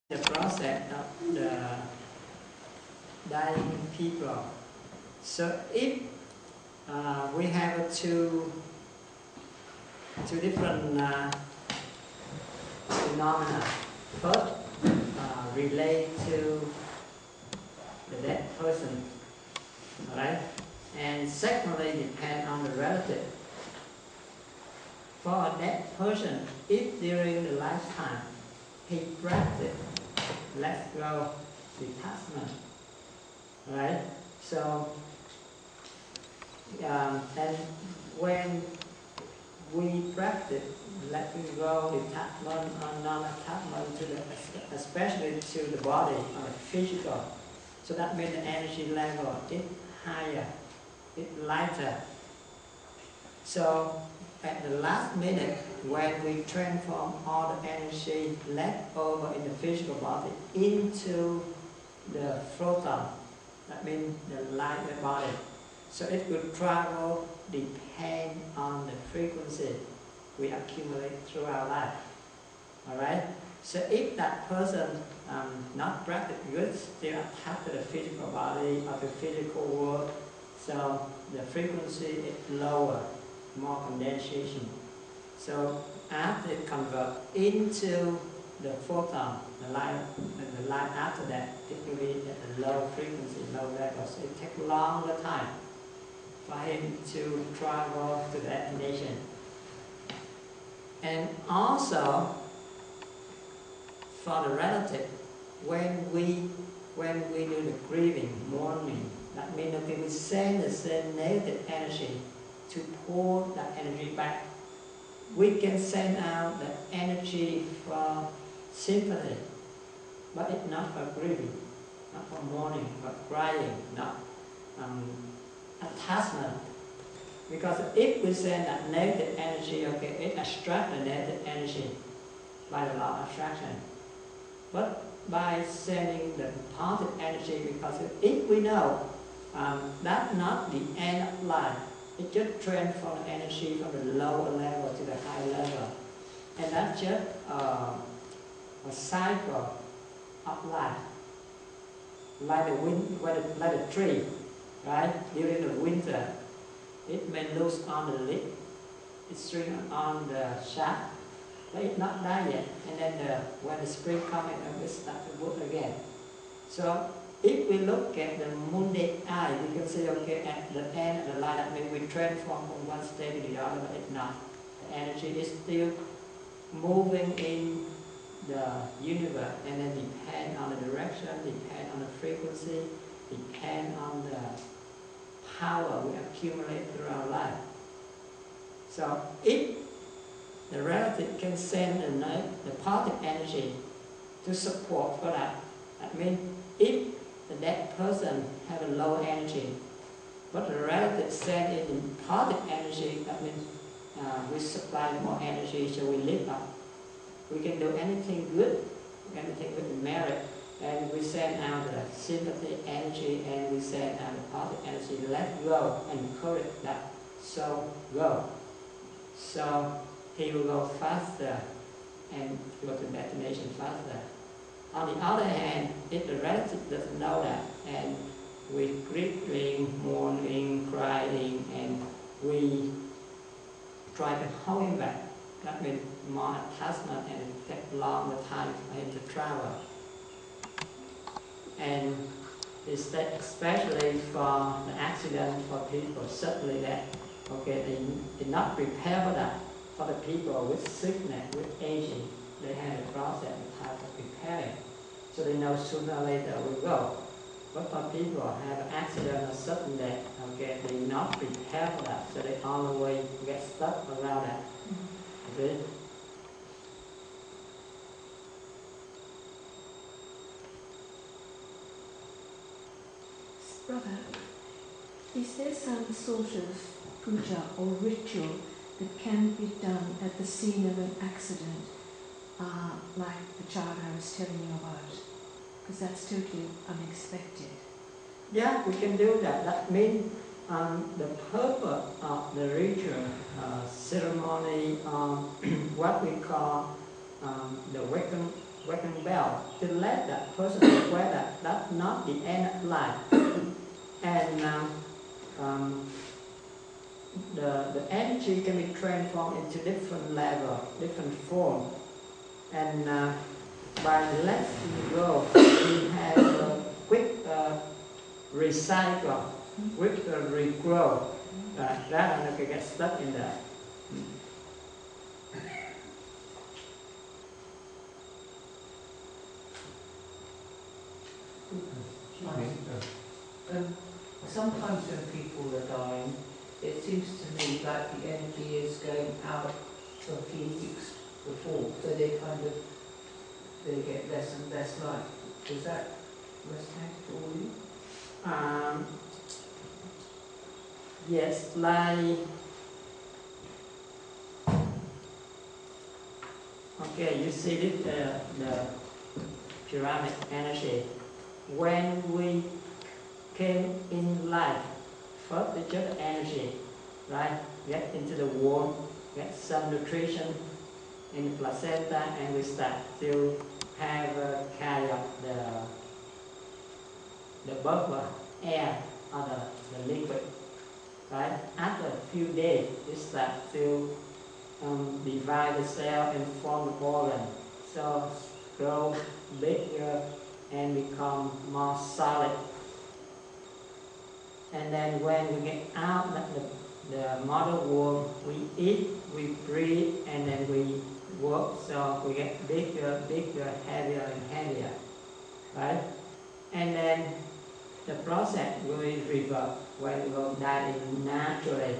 the process of the dying people. So if we have two different phenomena. First, relate to the dead person, right? And secondly, depend on the relative. For a dead person, if during the lifetime he practiced let go detachment, right? So, and when we practice letting go detachment or non-attachment to the, especially to the body or the physical, so that means the energy level is higher, it's lighter. So at the last minute, when we transform all the energy left over in the physical body into the photon, that means the lighter body. So it will travel depend on the frequency we accumulate through our life. Alright? So if that person not practice good, still attached to the physical body or the physical world, so the frequency is lower, more condensation. So after it converts into the photon, the light after that, it will be at a low frequency, low level. So it takes longer time for him to travel to the destination. And also, for the relative, when we do the grieving, mourning, that means that we send the same negative energy to pull that energy back. We can send out the energy for sympathy, but it's not for grieving, not for mourning, but crying, not attachment. Because if we send that negative energy, okay, it attracts the negative energy by the law of attraction. But by sending the positive energy, because if we know that's not the end of life, it just transforms the energy from the lower level to the higher level. And that's just a cycle of life. Like the wind, like a tree, right? During the winter, it may lose on the leaf, it's string on the shaft, but it's not die yet. And then when the spring comes, it will start to bloom again. So if we look at the mundane eye, we can see, okay, at the end of the light, that means we transform from one state to the other, but it's not. The energy is still moving in the universe, and then depend on the direction, depend on the frequency, depend on the power we accumulate through our life. So if the relative can send the positive energy to support for that, that means if the dead person have a low energy, but the relative send in positive energy, that means we supply more energy, so we live up. We can do anything good, anything with merit, and we send out the sympathy energy, and we send out the positive energy, let go, and encourage that soul go. So he will go faster and go to destination faster. On the other hand, if the relative doesn't know that, and we grieving, mourning, crying, and we try to hold him back, that means more attachment, and it takes longer time for him to travel. And especially for the accident for people, certainly that, okay, they did not prepare for that. For the people with sickness, with aging, they have a process of time for preparing. So they know sooner or later will go. But for people who have an accident or sudden death, okay, they not prepare for that, so they always get stuck around that. Okay? Brother, is there some sort of puja or ritual that can be done at the scene of an accident, like the child I was telling you about? Because that's totally unexpected. Yeah, we can do that. That means the purpose of the ritual ceremony, what we call the waking bell to let that person aware that that's not the end of life. And the energy can be transformed into different level, different form. And by letting go, we have a quick recycle, quick regrow, rather than get stuck in there. Sometimes when people are dying, it seems to me like the energy is going out a few weeks before, so they get less and less light. Does that resonate for you? Yes, like okay, you see this the pyramid energy. When we came in life, first it's just energy, right? Get into the womb, get some nutrition in the placenta, and we start to have carry up the bubble air or the liquid, right? After a few days, it starts to divide the cell and form the organ, so grow bigger and become more solid. And then when we get out of the mother womb, we eat, we breathe, and then we work, so we get bigger, heavier and heavier, right? And then the process will revert when we die naturally.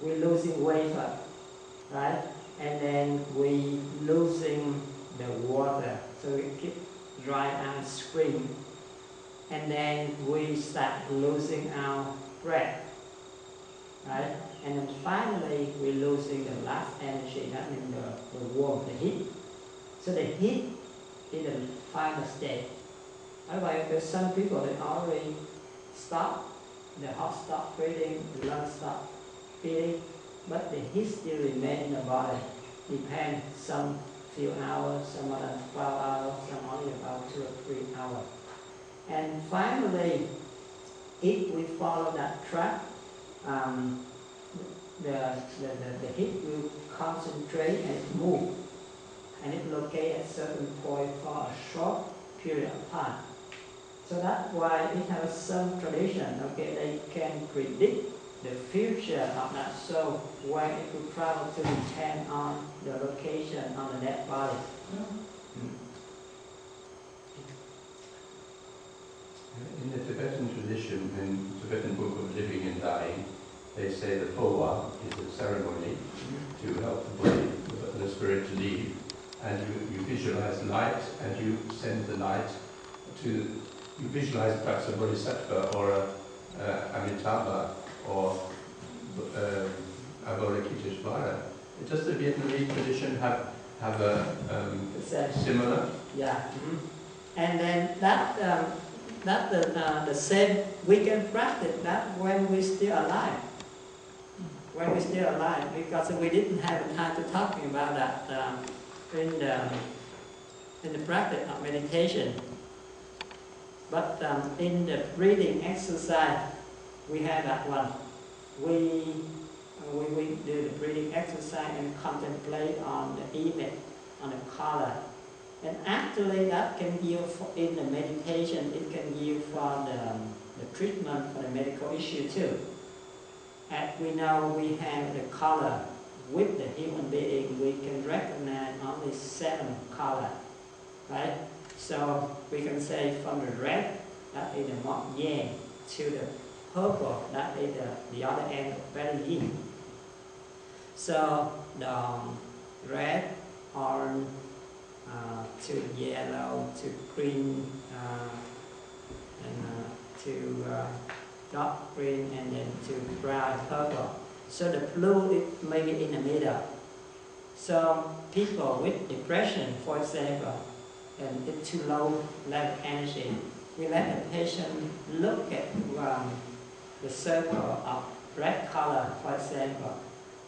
We're losing weight, right? And then we losing the water, so we keep dry and scream. And then we start losing our breath, right? And then finally we're losing the last energy, that means the warmth, the heat. So the heat is the final stage. Otherwise, there's some people that already stop, the heart stop breathing, the lungs stop beating, but the heat still remains in the body. Depends, some few hours, some more than 12 hours, some only about 2 or 3 hours. And finally, if we follow that track, the heat will concentrate and move, and it locate at certain point for a short period of time. So that's why it has some tradition, okay, they can predict the future of that soul, where it will travel to depend on the location on the dead body. In the Tibetan tradition, in the Tibetan book of living and dying, they say the powa is a ceremony to help the body, the spirit to leave, and you visualize light, and you send the light to, you visualize perhaps a bodhisattva or a Amitabha or Avalokiteshvara. Does the Vietnamese tradition have a similar? Yeah. And then the same, we can practice that when we're still alive. When we're still alive, because we didn't have time to talking about that in the practice of meditation. But in the breathing exercise, we have that one. We do the breathing exercise and contemplate on the image, on the color. And actually that can give, in the meditation, it can give for the treatment for the medical issue too. As we know, we have the color. With the human being, we can recognize only 7 colors, right? So we can say from the red, that is the more yang, to the purple, that is the other end, very yin. So the red, orange, to yellow, to green, and to dark green, and then to brown, purple. So the blue is maybe in the middle. So people with depression, for example, and it's too low level energy, we let the patient look at the circle of red color, for example.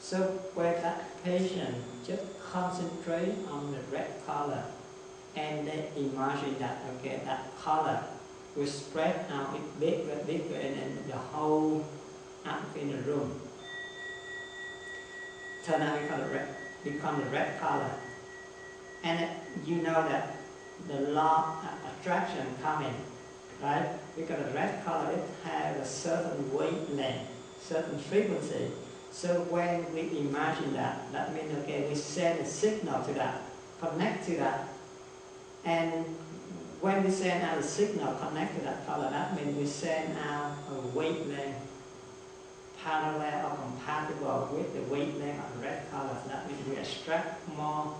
So where that patient just concentrate on the red color, and they imagine that, okay, that color will spread out, it bigger, bigger, and then the whole atmosphere in the room turn out become the red color. And you know that the law of attraction coming, right? Because the red color, it has a certain wavelength, certain frequency. So when we imagine that, that means, okay, we send a signal to that, connect to that. And when we send out a signal, connect to that color, that means we send out a wavelength parallel or compatible with the wavelength of the red color. So that means we extract more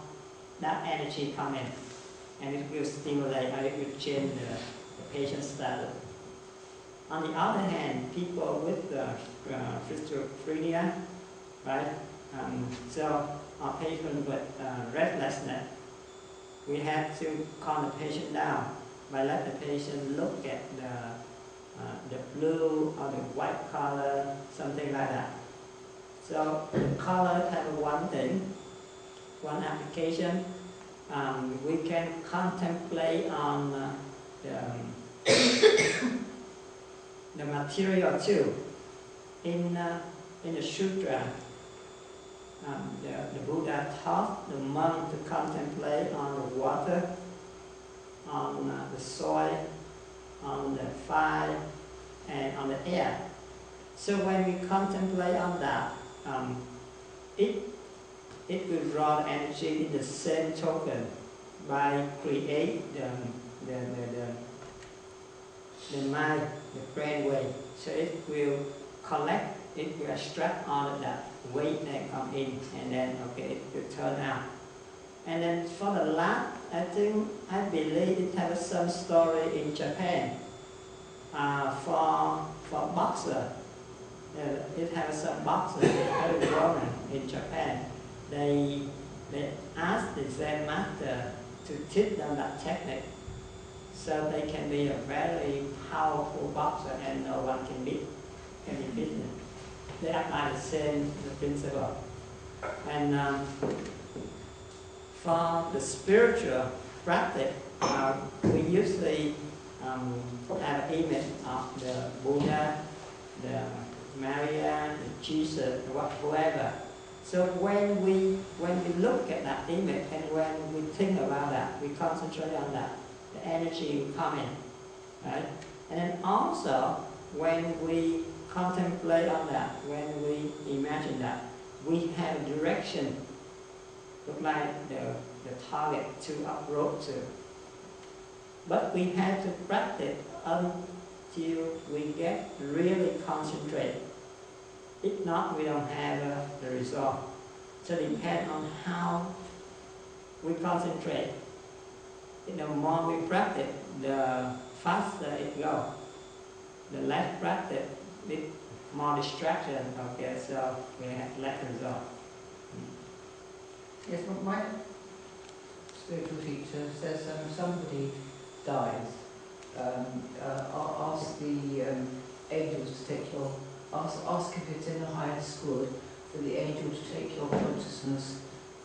that energy come in, and it will stimulate, or it will change the patient's status. On the other hand, people with schizophrenia, right? So our patient with restlessness, we have to calm the patient down by letting the patient look at the blue or the white color, something like that. So the color have one thing, one application. We can contemplate on the material too. In the sutra, the Buddha taught the monk to contemplate on the water, on the soil, on the fire, and on the air. So when we contemplate on that, it will draw the energy in the same token by create the mind, the brain wave. So it will collect, it will extract all of that weight that come in, and then, okay, it will turn out. And then for the last, I believe it has some story in Japan. For boxer, it has some boxers, very well in Japan. They asked the Zen master to teach them that technique, so they can be a very powerful boxer and no one can beat them. They apply the same principle. And for the spiritual practice, we usually have an image of the Buddha, the Maria, the Jesus, whoever. So when we look at that image and when we think about that, we concentrate on that, the energy will come in, right? And then also when we contemplate on that, when we imagine that, we have a direction, look like the target to approach to. But we have to practice until we get really concentrated. If not, we don't have the result. So it depends on how we concentrate. The more we practice, the faster it goes. The less practice, the more distraction, okay, so we have less result. Yes, well, my spiritual teacher says somebody dies, ask the angels to take your, ask if it's in the highest good for the angel to take your consciousness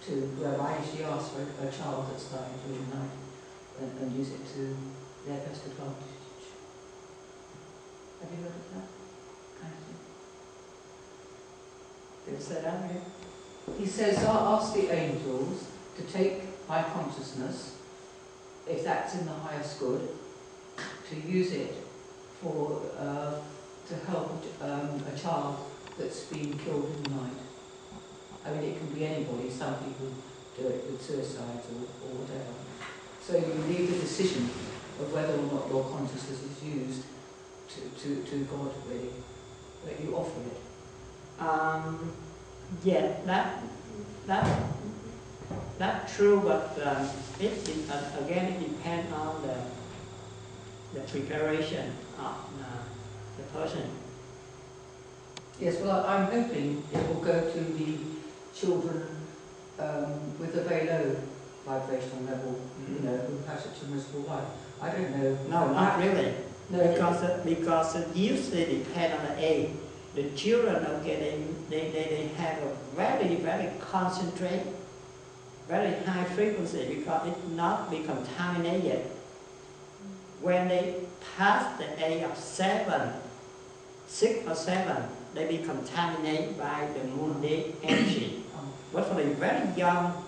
to where I usually ask for a child that's dying during the night and use it to their best advantage. Have you heard of that kind of thing? Can you say that again? He says, ask the angels to take my consciousness, if that's in the highest good, to use it for to help a child that's been killed in the night. I mean, it can be anybody. Some people do it with suicides or whatever. So you leave the decision of whether or not your consciousness is used to God, really, but you offer it. Yeah, that's true, but again, it depends on the preparation of the person. Yes, well, I'm hoping it will go to the children with a very low vibrational level, you know, who have such a miserable life. I don't know. No, not really. No, Because it usually depends on the age. The children, okay, they have a very, very concentrated very high frequency because it's not be contaminated. When they pass the age of 6 or 7, they be contaminated by the mundane energy. But for the very young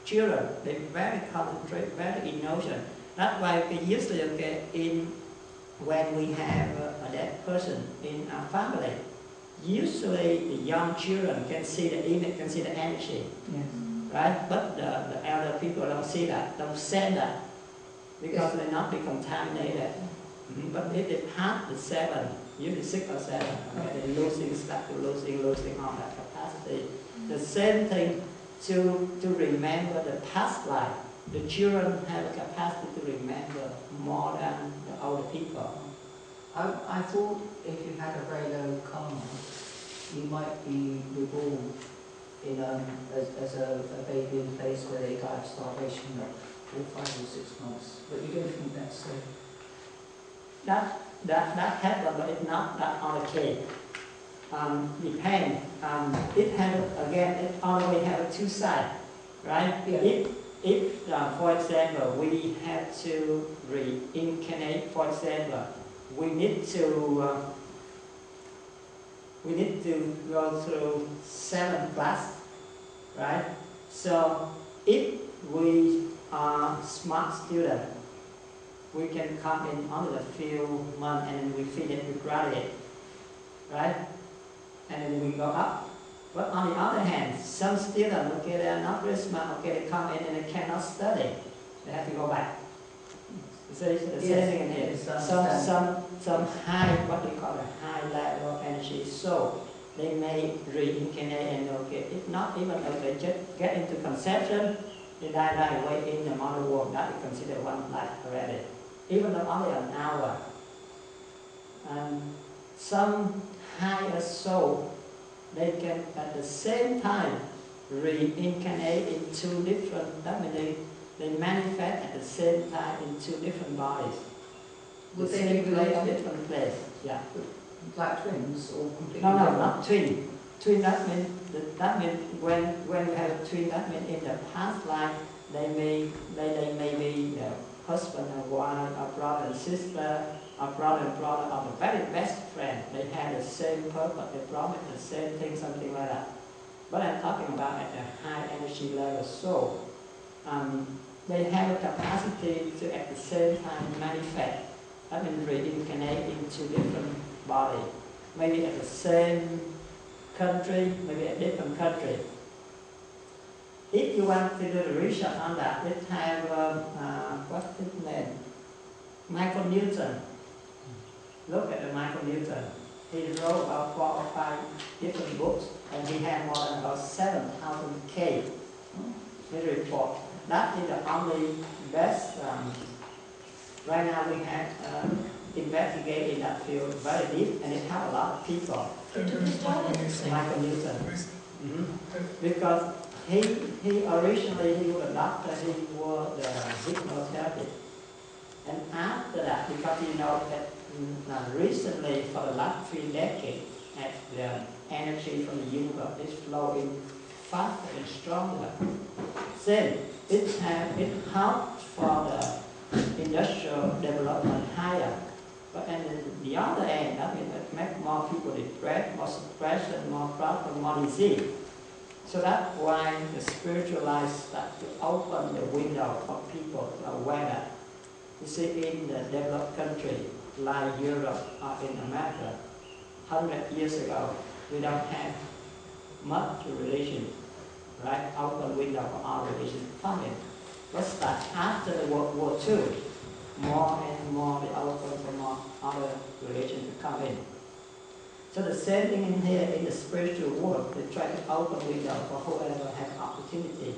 children, they very concentrate, very innocent. That's why we usually when we have a dead person in our family, usually the young children can see the image, can see the energy, Yes. right? But the elder people don't see that, don't sense that, because they're not be contaminated. But if they pass the 7, usually 6 or 7, okay, they start to losing all that capacity. The same thing to remember the past life. The children have a capacity to remember more than the older people. I thought if you had a very low karma, you might be reborn in as a baby in a place where they die of starvation for 5 or 6 months. But you don't think that's so? That happens, but it's not that on the case. Depends. It has again. It always have 2 sides, right? Yeah. If for example, we have to reincarnate, for example, we need to go through 7 classes, right? So if we are smart student, we can come in only a few months and then we finish, we graduate, right? And then we go up. But on the other hand, some students, okay, they are not very smart, okay, they come in and they cannot study. They have to go back. So it's the same thing in here. Some high, what we call a high level energy soul, they may reincarnate and okay, if not even if they just get into conception, they die right away in the mother world, that is considered one life already. Even though only an hour. And some higher soul, they can at the same time reincarnate in 2 different, that means they manifest at the same time in 2 different bodies. Would The they same be place, related? different place. Yeah. Like twins or completely No, different? not twin. Twin, that means when we have a twin, that means in the past life they may be the husband and wife, or brother and sister, or brother and brother, or the very best friend. They have the same purpose, they promise the same thing, something like that. But I'm talking about at the high energy level soul. They have a capacity to at the same time manifest. That means reincarnate into different body. Maybe at the same country, maybe a different country. If you want to do the research on that, let's have, what's his name? Michael Newton. Look at the Michael Newton. He wrote about 4 or 5 different books, and he had more than about 7,000 K. His report. That is the only best. Right now we have investigated in that field very deep, and it helped a lot of people. Michael Newton. Because he originally he was a doctor, he was the hypnotherapist. And after that, because you know that recently for the last 3 decades, as the energy from the universe is flowing faster and stronger, then it helps for the industrial development higher. But on the other end, that means it makes more people depressed, more suppression, more problem, more disease. So that's why the spiritual life starts to open the window for people to aware that. You see, in the developed country like Europe or in America, 100 years ago, we don't have much religion, right? Open window for all religion to come in. But start after the World War II, more and more they open for more other religion to come in. So the same thing in here in the spiritual world, they try to open window for whoever has opportunity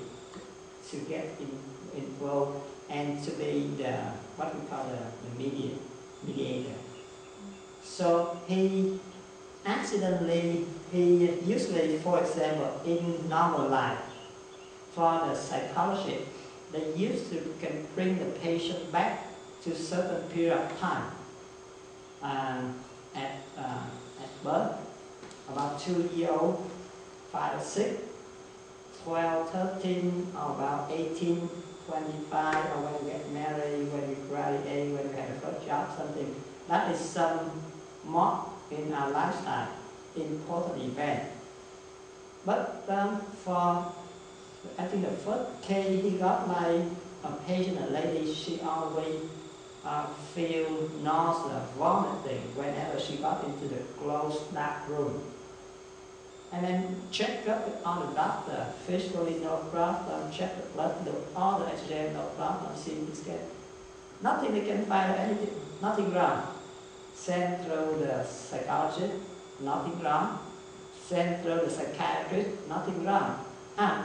to get involved and to be the, what we call the mediator. So he usually, for example, in normal life, for the psychologist, they used to can bring the patient back to a certain period of time. At birth, about 2 years old, 5 or 6, 12, 13, or about 18, 25, or when we get married, when we graduate, when we have a first job, something. That is some mark in our lifestyle, important event. But for, I think the first case, he got like a patient, a lady, she always feel nausea, vomiting whenever she got into the closed dark room. And then check up with all the doctor, physically no problem, check the blood, do all the X-ray, no problem, CT scan. Nothing they can find anything, nothing wrong. Send through the psychologist, nothing wrong. Send through the psychiatrist, nothing wrong.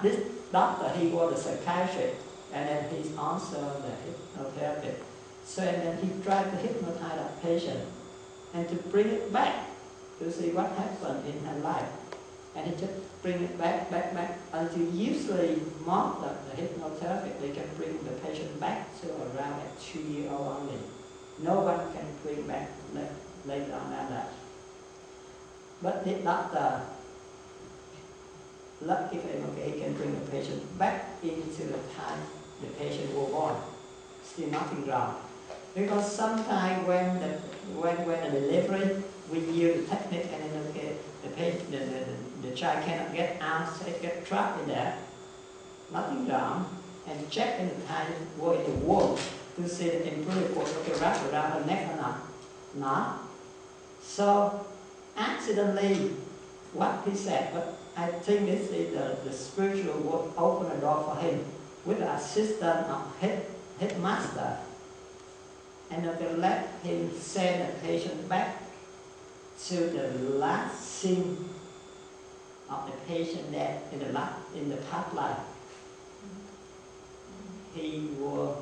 This doctor, he was a psychiatrist, and then he's also the hypnotherapist. So and then he tried to hypnotize that patient and to bring it back to see what happened in her life. And he just bring it back until usually most of the hypnotherapy, they can bring the patient back to around at 2 years old only. No one can bring back later on than that. But the doctor, lucky for him, okay, he can bring the patient back into the time the patient was born. Still nothing wrong. Because sometimes when the delivery, we use the technique and then okay, the patient, the child cannot get out, so it gets trapped in there. Nothing wrong. And check in the time in the womb to see the umbilical cord okay, wrap around her neck or not. Not. So accidentally, what he said, but I think this is the spiritual world open the door for him with the assistance of headmaster. And they let him send the patient back to the last scene of the patient that in the past life. He was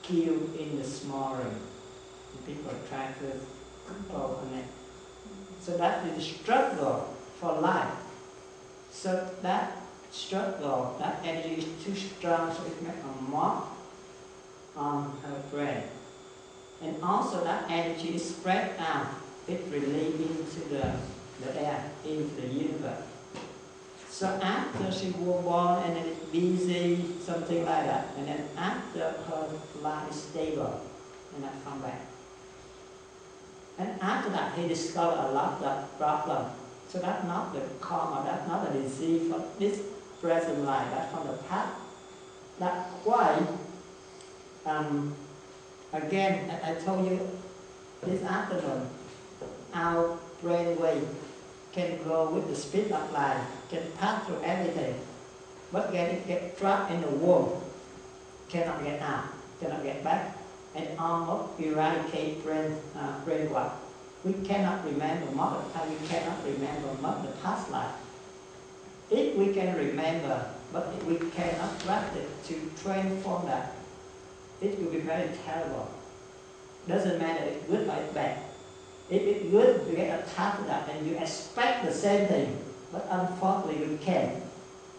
killed in the small room. The people try to open it. So that is the struggle for life. So that struggle, that energy is too strong, so it makes a mark on her brain. And also that energy is spread out. It released into the air, into the universe. So after she was born and then it's busy, something like that, and then after her life is stable, and I come back. And after that, he discovered a lot of problems. So that's not the karma, that's not the disease for this present life, that's from the past. That's why, again, I told you this afternoon, our brainwave can go with the speed of light, can pass through everything, but get trapped in the womb, cannot get out, cannot get back, and almost eradicate brain work. We cannot remember most of the time, we cannot remember most of the past life. If we can remember, but if we cannot practice to transform that, it will be very terrible. Doesn't matter if it's good or it's bad. If it's good, you get attached to that and you expect the same thing, but unfortunately we can't,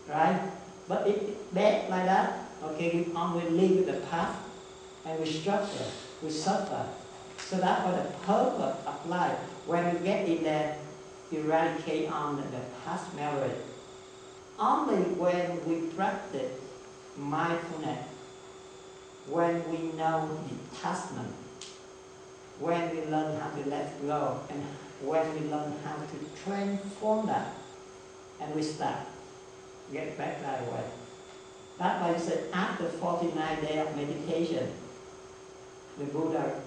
right? But if it's bad like that, okay, we only live with the past and we struggle, we suffer. So that's what the purpose of life, when we get in there, eradicate on the past memory. Only when we practice mindfulness, when we know detachment, when we learn how to let go, and when we learn how to transform that, and we start, get back right away. That's why you said after 49 days of meditation, the Buddha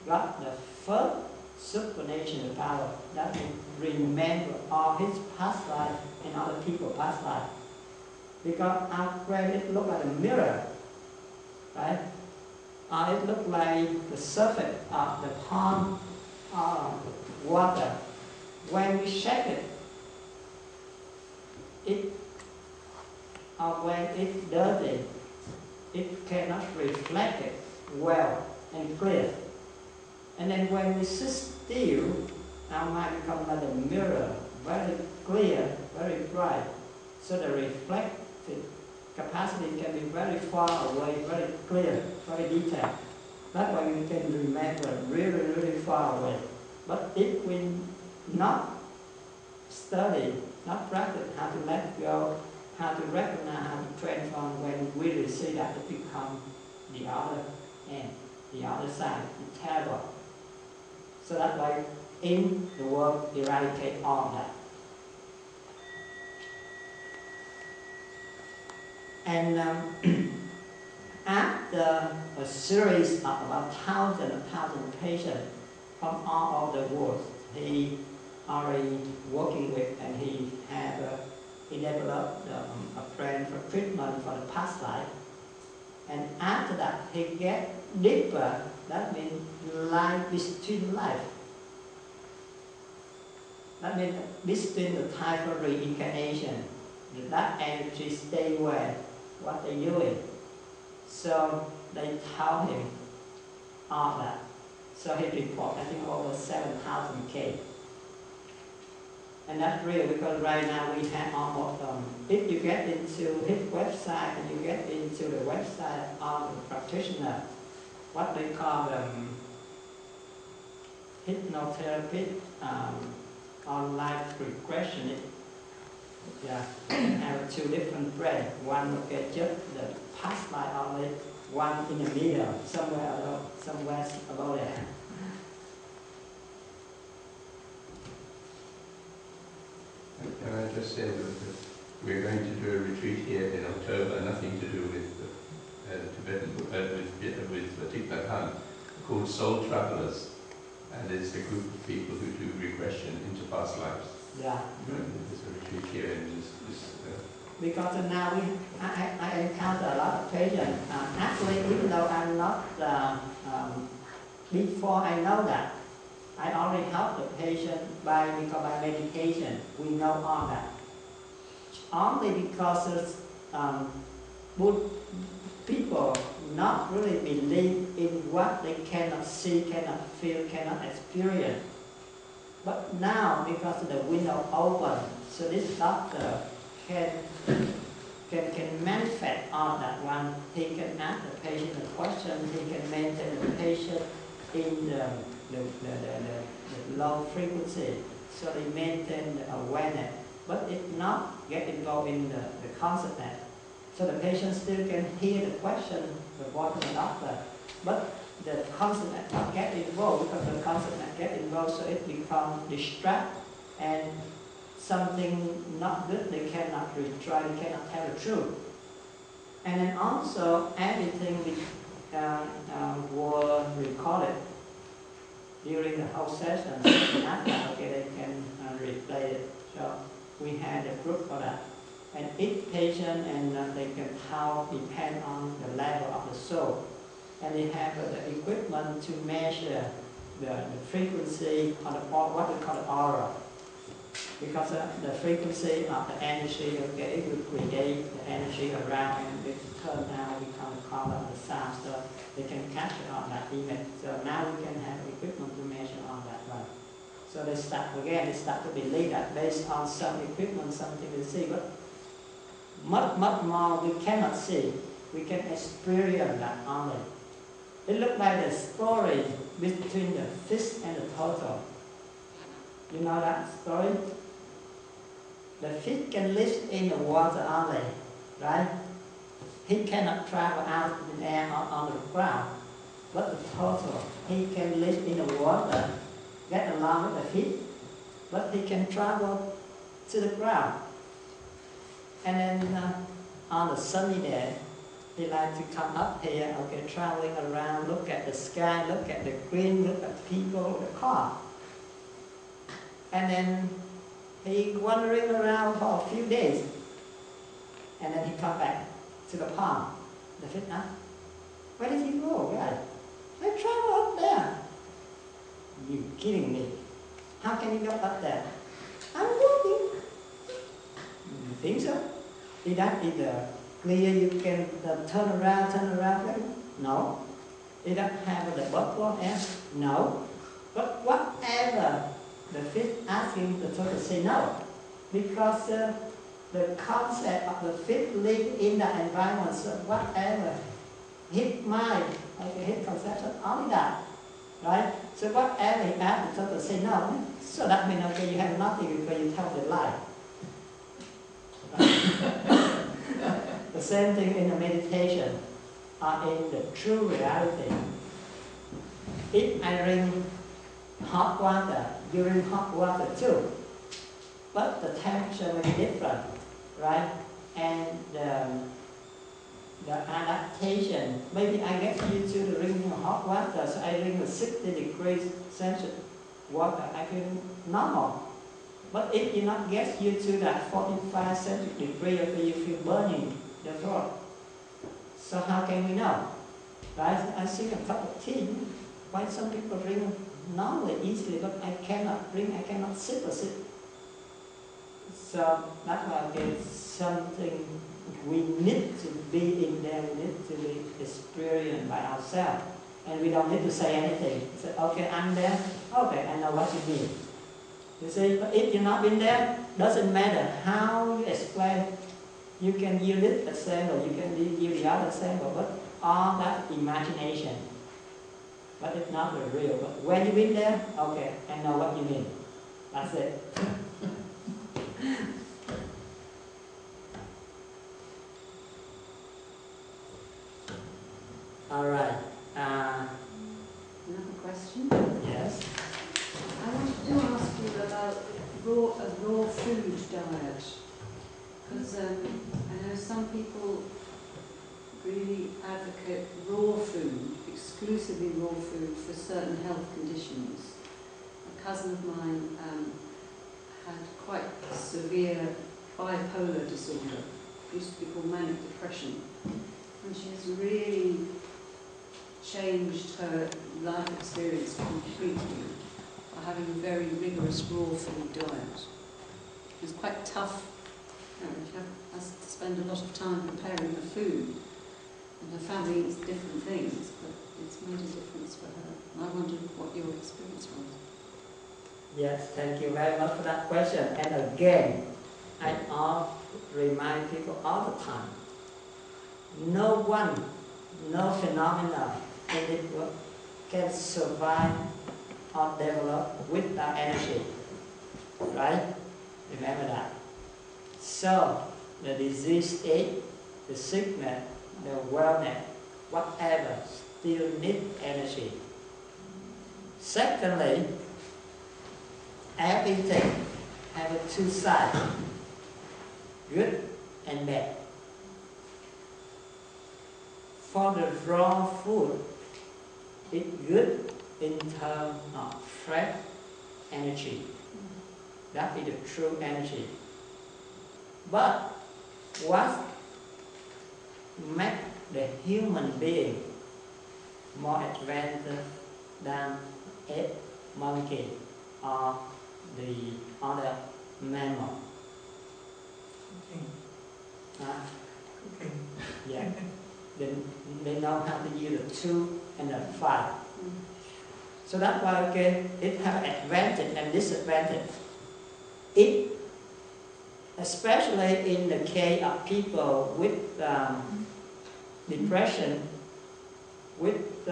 got the first supernatural power that will remember all his past life and other people's past life. Because our brain, it looks like a mirror, right? It looks like the surface of the pond water. When we shake it, when it's dirty, it cannot reflect it well and clear. And then when we sit still, our mind becomes like a mirror, very clear, very bright. So the reflective capacity can be very far away, very clear, very detailed. That's why we can remember really, really far away. But if we not study, not practice how to let go, how to recognize, how to transform when we really see that it becomes the other end, the other side, the terrible. So that way, in the world, eradicate all that. And after a series of about thousands and thousands of patients from all over the world, he already working with, and he developed a plan for treatment for the past life. And after that, he get deeper. That means life between life. That means between the time for reincarnation, that energy stay where what they're doing. So they tell him all that. So he report, I think, over 7,000 K. And that's real, because right now we have almost, if you get into his website and you get into the website of the practitioner, what they call hypnotherapy, online regression, yeah, have two different brands. One look at just the past life only, one in the middle, somewhere about there. Can I just say that we're going to do a retreat here in October, nothing to do with Tibetan, with Thich Nhat Hanh, called Soul Travelers, and it's a group of people who do regression into past lives. Yeah. And there's a retreat here in this because now I encounter a lot of patients. Actually, even though I'm not, before I know that, I already help the patient because by meditation, we know all that. Only because people not really believe in what they cannot see, cannot feel, cannot experience. But now, because the window open, so this doctor can manifest all that one. He can ask the patient a question, he can maintain the patient in the low frequency, so they maintain the awareness, but if not get involved in the consciousness. So the patient still can hear the question, the voice of the doctor, but the consciousness not get involved, because the consciousness get involved, so it becomes distracted and something not good, they cannot retry, they cannot tell the truth. And then also everything was recorded during the whole session. After, okay, they can replay it. So we had a group for that. And each patient, and they can how depend on the level of the soul. And they have the equipment to measure the frequency of what we call the aura. Because the frequency of the energy, okay, it will create the energy around, and it turns out become the color of the sound, so they can capture on that image. So now we can have equipment to measure on that one. So they start to believe that based on some equipment, something to see, but much more we cannot see. We can experience that only. It looks like the story between the fish and the turtle. You know that story? The fish can live in the water only, right? He cannot travel out in the air or on the ground. But the turtle, he can live in the water, get along with the fish, but he can travel to the ground. And then on the sunny day, he likes to come up here, okay, traveling around, look at the sky, look at the green, look at people, the car. And then he wandering around for a few days. And then he come back to the pond. The fish asked, where did he go, guys? I travel up there. You kidding me? How can you go up there? I'm walking. You think so? Is that clear you can turn around? No. Is that have the buffalo air? No. But whatever the fish asking the turtle say no. Because the concept of the fish live in the environment, so whatever his mind, okay, his conception, only that. Right? So whatever he asks the turtle say no. So that means, okay, you have nothing because you tell the lie. Right? The same thing in the meditation or in the true reality. If I drink hot water, you drink hot water too, but the temperature will be different, right? And the adaptation, maybe I get used to drinking hot water, so I drink a 60 degrees Celsius water, I feel normal. But if you not get used to that 45 centigrade degree, you feel burning the throat. So how can we know? Right? I think a cup of tea, why some people drink normally easily, but I cannot drink, I cannot sip a sip. So that's why it's something we need to be in there, we need to be experienced by ourselves. And we don't need to say anything. Say, okay, I'm there, okay, I know what you mean. You see, but if you're not in there, doesn't matter how you explain. You can yield it the same, or you can yield the other same, but all that imagination. But it's not the real. But when you're in there, okay, I know what you mean. That's it. All right. Another question? Yes. I wanted to ask you about a raw food diet. Because I know some people really advocate raw food, exclusively raw food, for certain health conditions. A cousin of mine had quite severe bipolar disorder, used to be called manic depression, and she has really changed her life experience completely by having a very rigorous raw food diet. It was quite tough. She has to spend a lot of time preparing the food, and her family eats different things, but it's made a difference for her. And I wondered what your experience was. Yes, thank you very much for that question. And again, I remind people all the time, no one, no phenomena in this world can survive or develop without energy. Right? Remember that. So, the disease is, the sickness, the wellness, whatever, still need energy. Secondly, everything has two sides, good and bad. For the raw food, it's good in terms of fresh energy. That is the true energy. But what makes the human being more advanced than ape, monkey, or the other mammal? Yeah. They know how to use the 2 and the 5. So that's why, okay, it has advantage and disadvantage. It, especially in the case of people with depression, with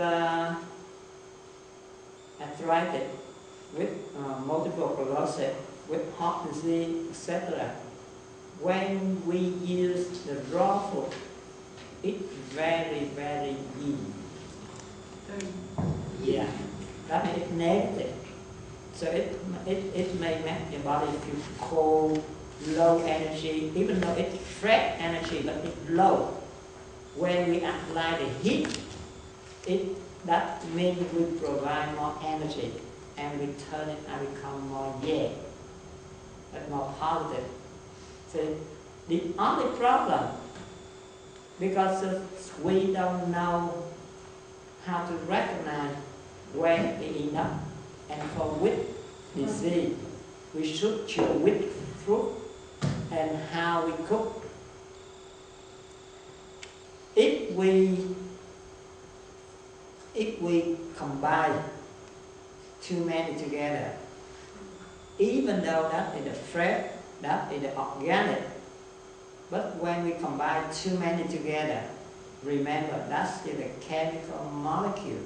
arthritis, with multiple sclerosis, with heart disease, etc. When we use the raw food, it's very, very easy. Yeah, that means it's negative. So it may make your body feel cold, low energy, even though it's fresh energy, but it's low. When we apply the heat, that means we provide more energy, and we turn it and become more yang, but more positive. See, the only problem, because we don't know how to recognize when it's enough and for which disease we should choose which fruit and how we cook. If we combine too many together, even though that is the fresh, that is the organic, but when we combine too many together, remember that's still a chemical molecule,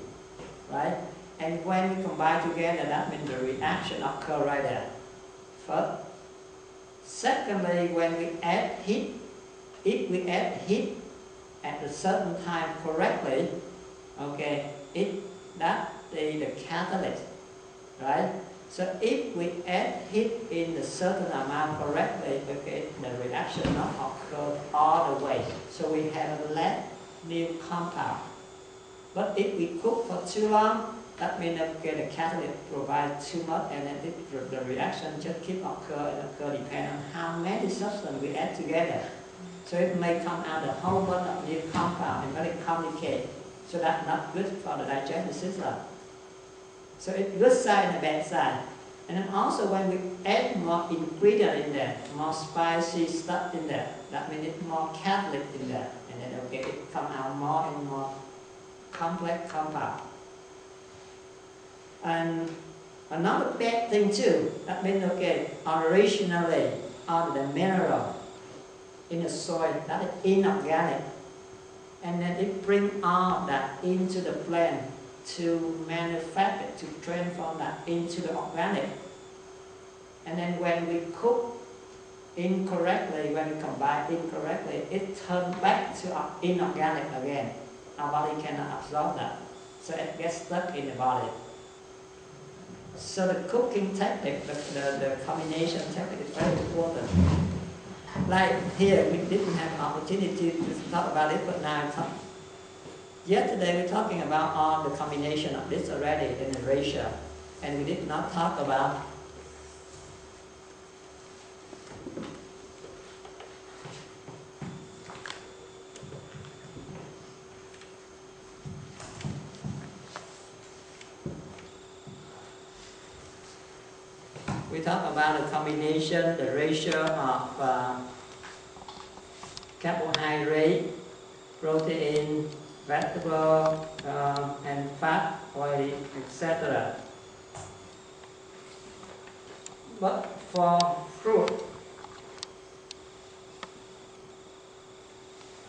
right? And when we combine together, that means the reaction occurs right there. First. Secondly, when we add heat, if we add heat at a certain time correctly, okay, that is the catalyst, right? So if we add heat in a certain amount correctly, okay, the reaction not occur all the way. So we have less new compound. But if we cook for too long, that means okay, the catalyst provides too much, and then the reaction just keep occur depending on how many substances we add together. So it may come out a whole bunch of new compound and very complicated. So that's not good for the digestive system. So it's good side and a bad side. And then also when we add more ingredient in there, more spicy stuff in there, that means it's more catalyst in there. And then okay, it come out more and more complex compound. And another bad thing too, that means okay, originally all the mineral in the soil that is inorganic, and then it bring all that into the plant to manufacture, to transform that into the organic. And then when we cook incorrectly, when we combine incorrectly, it turns back to inorganic again. Our body cannot absorb that, so it gets stuck in the body. So the cooking technique, the combination technique is very important. Like here, we didn't have an opportunity to talk about it, but now yesterday we're talking about the combination of this already in the ratio, and we did not talk about the combination, the ratio of carbohydrate, protein, vegetable, and fat, oil, etc. But for fruit,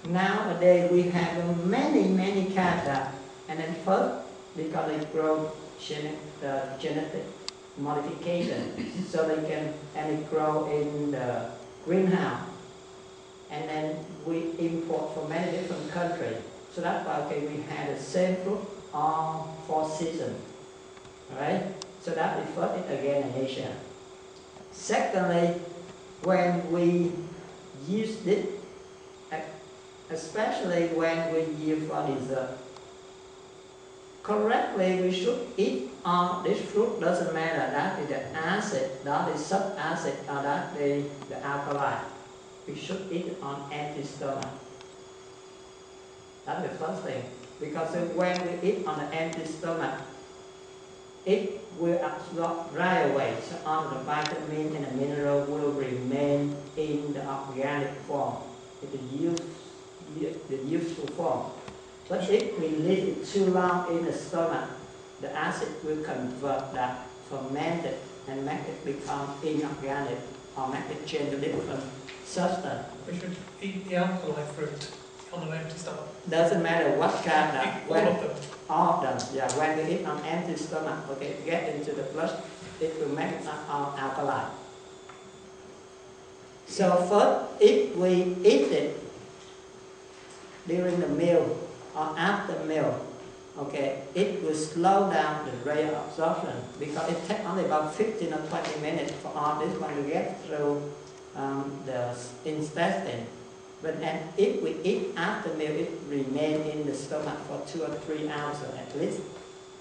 nowadays we have many kinds, and then first because they grow genetic modification, so they can and grow in the greenhouse, and then we import from many different countries. So that's why okay, we have the same fruit all 4 seasons, right? So that we first it again in Asia. Secondly, when we use it, especially when we use for dessert, correctly we should eat on this fruit. Doesn't matter that is the acid, that is sub-acid, or that is the alkali. We should eat it on empty stomach. That's the first thing. Because when we eat on an empty stomach, it will absorb right away. So all the vitamin and the mineral will remain in the organic form, in the useful form. But if we leave it too long in the stomach, the acid will convert that, ferment it, and make it become inorganic, or make it change to different substance. We should eat the alkali fruit on an empty stomach. Doesn't matter what kind of. All of them. All of them, yeah. When we eat on empty stomach, okay, get into the blood, it will make it alkali. So first, if we eat it during the meal or after meal, okay, it will slow down the rate of absorption, because it takes only about 15 or 20 minutes for all this one to get through the intestine. But then if we eat after meal, it remains in the stomach for 2 or 3 hours at least.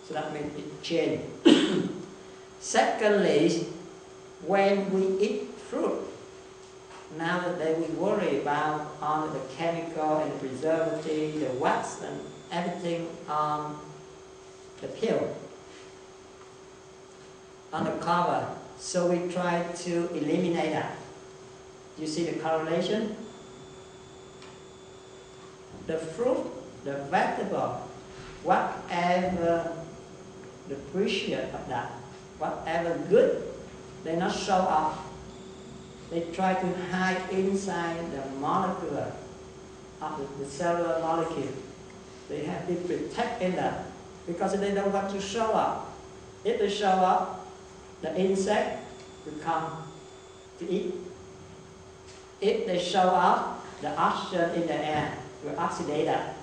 So that means it changes. Secondly, when we eat fruit, nowadays we worry about all the chemical and the preservative, the wax and everything on the peel, on the cover. So we try to eliminate that. You see the correlation? The fruit, the vegetable, whatever the precious of that, whatever good, they not show off. They try to hide inside the molecule of the cellular molecule. They have to protect in that, because they don't want to show up. If they show up, the insect will come to eat. If they show up, the oxygen in the air will oxidate that.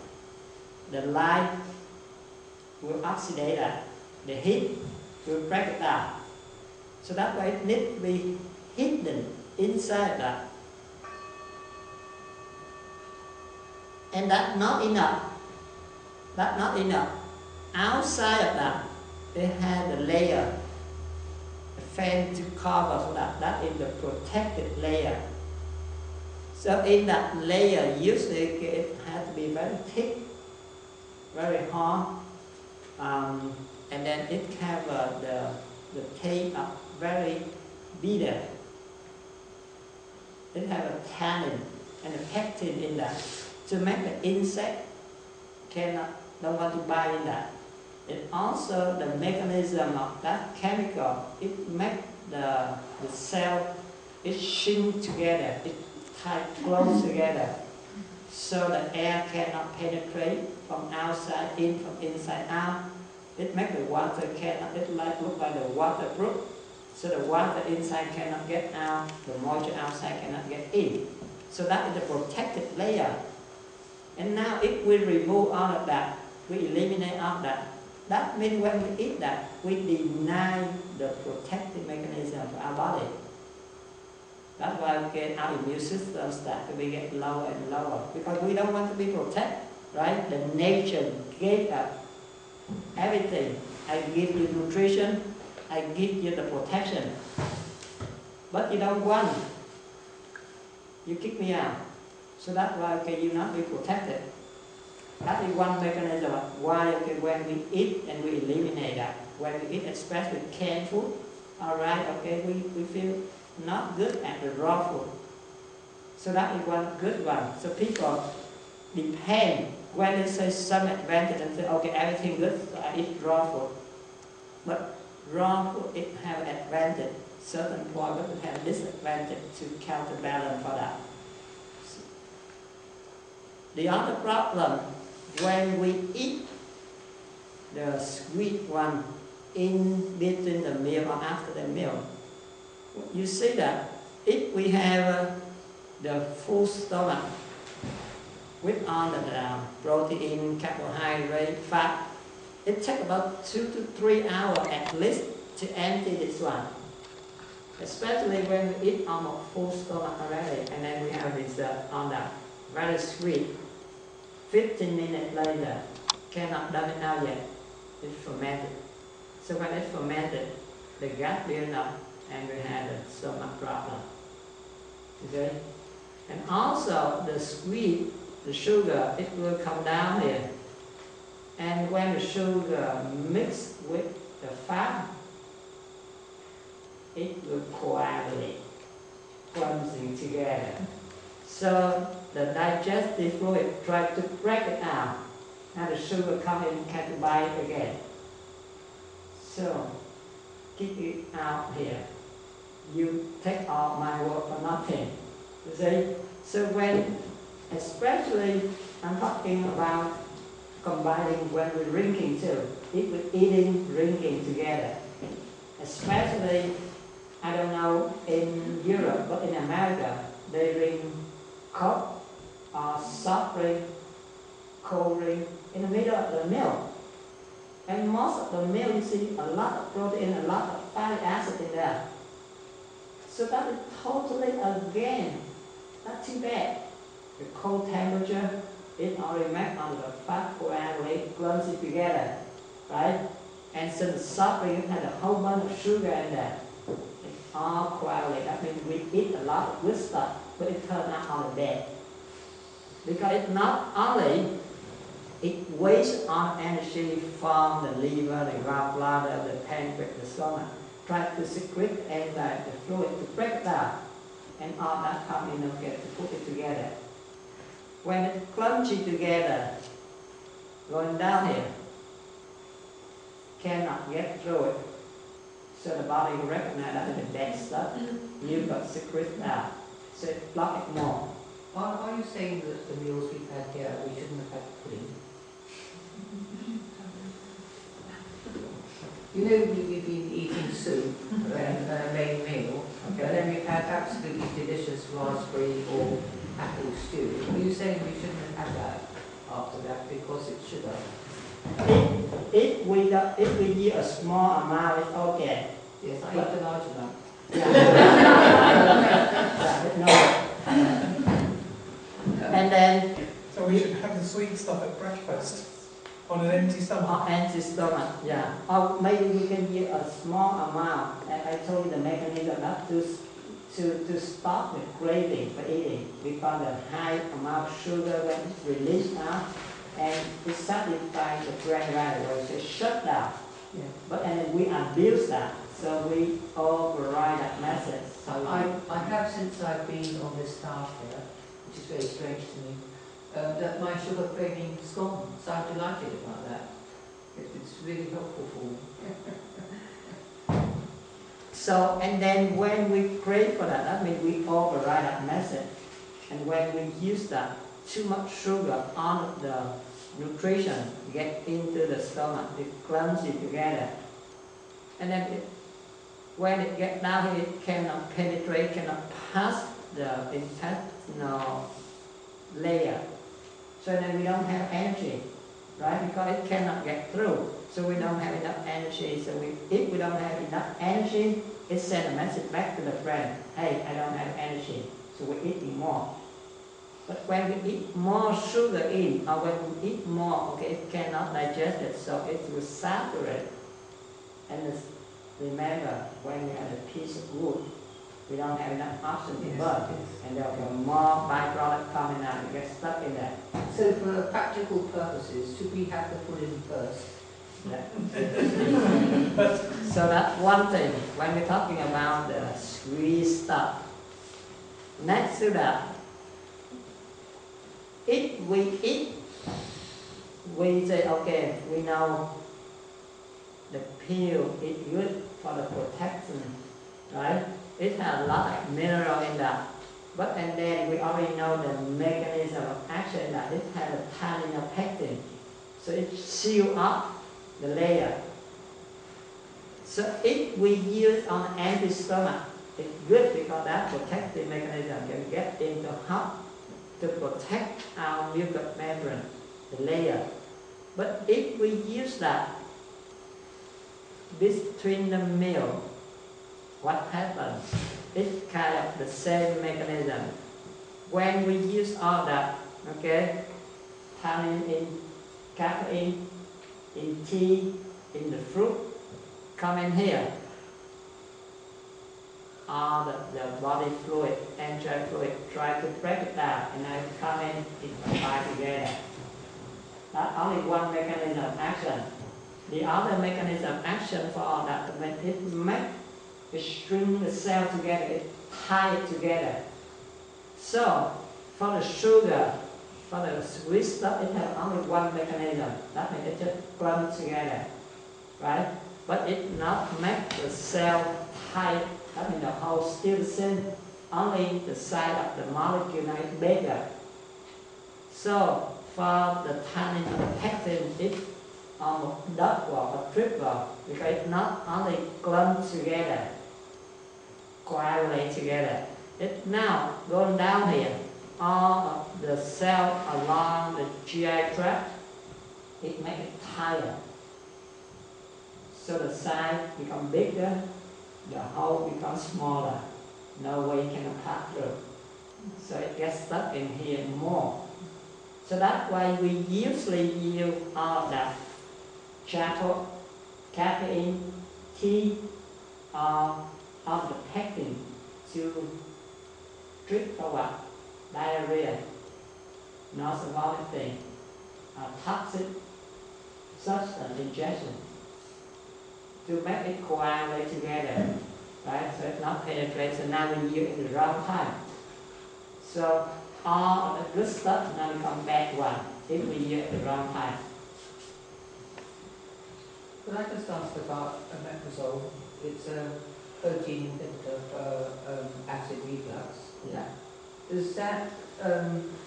The light will oxidate that. The heat will break it down. So that way it needs to be hidden inside that. And that's not enough. That's not enough. Outside of that, they have the layer, a fan to cover for that. That is the protected layer. So in that layer, usually it has to be very thick, very hard, and then it covers the tape up very bitter. It has a tannin and a pectin in that to make the insect don't want to bite in that. It also, the mechanism of that chemical, it makes the cell, it shrink together, it tight close together, so the air cannot penetrate from outside in, from inside out. It makes the water cannot, it look like the waterproof, so the water inside cannot get out, the moisture outside cannot get in. So that is the protected layer. And now if we remove all of that, we eliminate all of that, that means when we eat that, we deny the protective mechanism of our body. That's why our immune system starts to get lower and lower, because we don't want to be protected, right? The nature gave us everything. I give you nutrition, I give you the protection, but you don't want. You kick me out. So that's why you not be protected. That is one mechanism of why when we eat and we eliminate that. When we eat, especially canned food, alright, we feel not good at the raw food. So that is one good one. So people depend when they say some advantage and say, okay, everything good, so I eat raw food. But raw food, it have advantage, certain point, but it have disadvantage to counterbalance for that. The other problem, when we eat the sweet one in between the meal or after the meal, you see that if we have the full stomach with all the protein, carbohydrate, fat, it takes about 2 to 3 hours at least to empty this one. Especially when we eat almost full stomach already, and then we have this on that very sweet. 15 minutes later, cannot dump it out yet. It's fermented. So when it's fermented, the gut builds up and we have a stomach problem. Okay? And also the sweet, the sugar, it will come down here. And when the sugar mixes with the fat, it will coagulate, clumping together. So the digestive fluid tries to break it out, and the sugar comes in and can bite again. So keep it out here. You take all my work for nothing. You see? So when, especially I'm talking about combining when we're drinking too. If we're eating, drinking together. Especially, I don't know, in Europe, but in America, they drink Coke or soft drink, cold drink in the middle of the meal. And most of the meal you see a lot of protein, a lot of fatty acid in there. So that is totally again, not too bad. The cold temperature, it already makes all the fat coagulate, clumsy together, right? And so the soft drink has a whole bunch of sugar in there. It's all coagulate. That means we eat a lot of good stuff, but it turns out all bad. Because it not only it wastes all energy from the liver, the gallbladder, the pancreas, the stomach, try to secrete the enzyme, the fluid to break it down, and all that comes in okay, to put it together. When it's clumpy together, going down here, cannot get through it. So the body will recognize that as the bad stuff. You've got secret out. So it block it more. Are you saying that the meals we've had here, we shouldn't have had pudding? You know, we've been eating soup and a main meal, and then we've had absolutely delicious raspberry or apple stew. Are you saying we shouldn't have that after that because it's sugar? If we use a small amount, it's okay. Yes, I eat a large amount. And then So we should have the sweet stuff at breakfast on an empty stomach. empty stomach, yeah. Or maybe we can use a small amount. And I told you the mechanism not to stop the craving for eating, because the high amount of sugar when it's released out and it satisfies the brain right away, so it shut down. Yeah. But and then we abuse that, so we override that message. So I have, since I've been on this path here, which is very strange to me, that my sugar craving is gone. So I'm delighted about that. It's really helpful for me. So, and then when we crave for that, that means we override that message. And when we use that, too much sugar on the nutrition get into the stomach, it clumps it together. And then when it gets down here, it cannot penetrate, cannot pass the intestinal layer. So then we don't have energy, right? Because it cannot get through. So we don't have enough energy. So if we don't have enough energy, it sends a message back to the brain, hey, I don't have energy. So we're eating more. But when we eat more sugar in, or when we eat more, okay, it cannot digest it, so it will saturate. And remember, when we have a piece of wood, we don't have enough oxygen to burn, and there will be more byproduct coming out, it gets stuck in there. So for practical purposes, should we have the pudding first? Yeah. So that's one thing, when we're talking about the sweet stuff. Next to that, if we eat, we say, okay, we know the pill is good for the protection, right? It has a lot of mineral in that. But and then we already know the mechanism of action that it has a tannin pectin. So it seals up the layer. So if we use on an empty stomach, it's good because that protective mechanism can get into help to protect our mucous membrane, the layer. But if we use that between the meal, what happens? It's kind of the same mechanism. When we use all that, okay, tannin in caffeine, in tea, in the fruit, come in here. All the body fluid, entrail fluid, try to break it down, and then come in, it combine together. That's only one mechanism of action. The other mechanism of action for all that, when it string the cell together, it tie it together. So, for the sugar, for the sweet stuff, it has only one mechanism. That means it just clump together, right? But it not make the cell tight. That means the whole still the same. Only the size of the molecule now is bigger. So for the tannin and the pectin, it's almost double or triple because it's not only clumped together, coagulate together. It's now going down here. All of the cells along the GI tract, it makes it tighter. So the size becomes bigger, the hole becomes smaller. No way it can pass through. So it gets stuck in here more. So that's why we usually use all that charcoal, caffeine, tea, or of the pectin to treat for what? Diarrhea, nausea, vomiting, toxic substance ingestion, to make it coagulate together, right? So it's not penetrate. So now we use it in the wrong time. So all of the good stuff now become bad one if we use it at the wrong time. Could I just ask about omeprazole? It's a protein inhibitor for acid reflux. Yeah. Does that,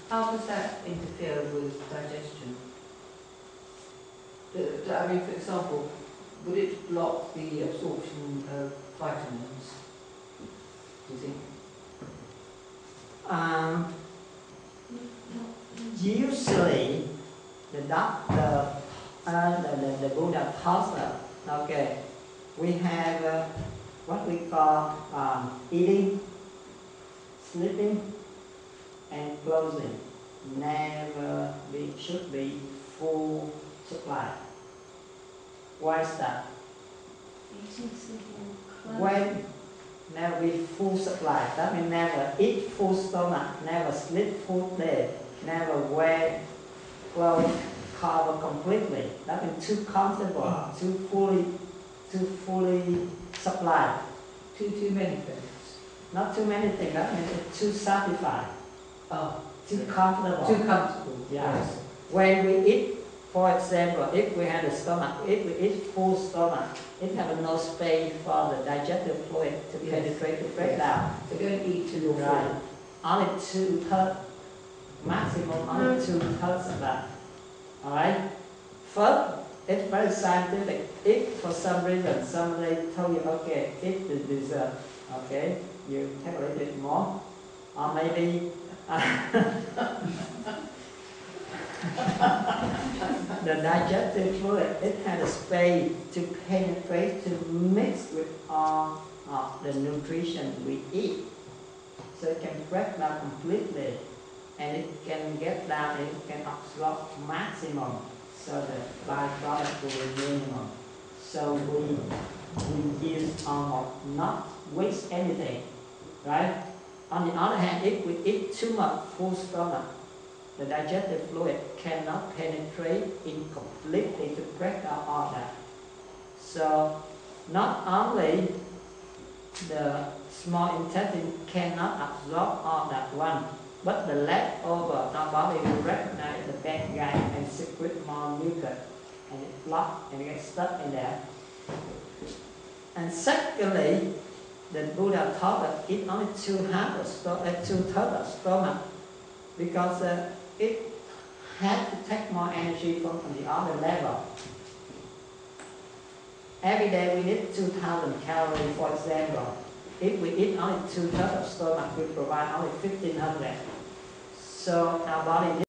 how does that interfere with digestion? I mean, for example, would it block the absorption of vitamins, do you think? Usually, the doctor, the Buddha taught us, okay, we have what we call eating, sleeping, and clothing. Never should be full supply. Why is that? Eating, sleeping, clothing. When never be full supply, that means never eat full stomach, never sleep full day, never wear clothes covered completely. That means too comfortable, too fully supplied. Too many things. Not too many things, that means it's too satisfied, Oh, too comfortable. too comfortable. Yes. When we eat, for example, if we have a stomach, if we eat full stomach, it has no space for the digestive fluid to penetrate, to break down. So don't eat till you're full. Right. Only 2/3, maximum only 2/3 of that. Alright? First, it's very scientific. If for some reason somebody told you, okay, eat the dessert, okay, you take a little bit more, or maybe the digestive fluid, it has a space to penetrate, to mix with all of the nutrition we eat. So it can break down completely, and it can get down, and it can absorb maximum, so the byproduct will be minimum. So we use almost not waste anything, right? On the other hand, if we eat too much full stomach, the digestive fluid cannot penetrate in completely to break down all that. So not only the small intestine cannot absorb all that one, but the leftover, our body will recognize the bad guy and secrete more mucus, and it blocks and it gets stuck in there. And secondly, the Buddha taught us eat only 2/3 of stomach, because it has to take more energy from the other level. Every day we need 2,000 calories, for example. If we eat only 2/3 of stomach, we provide only 1,500. So our body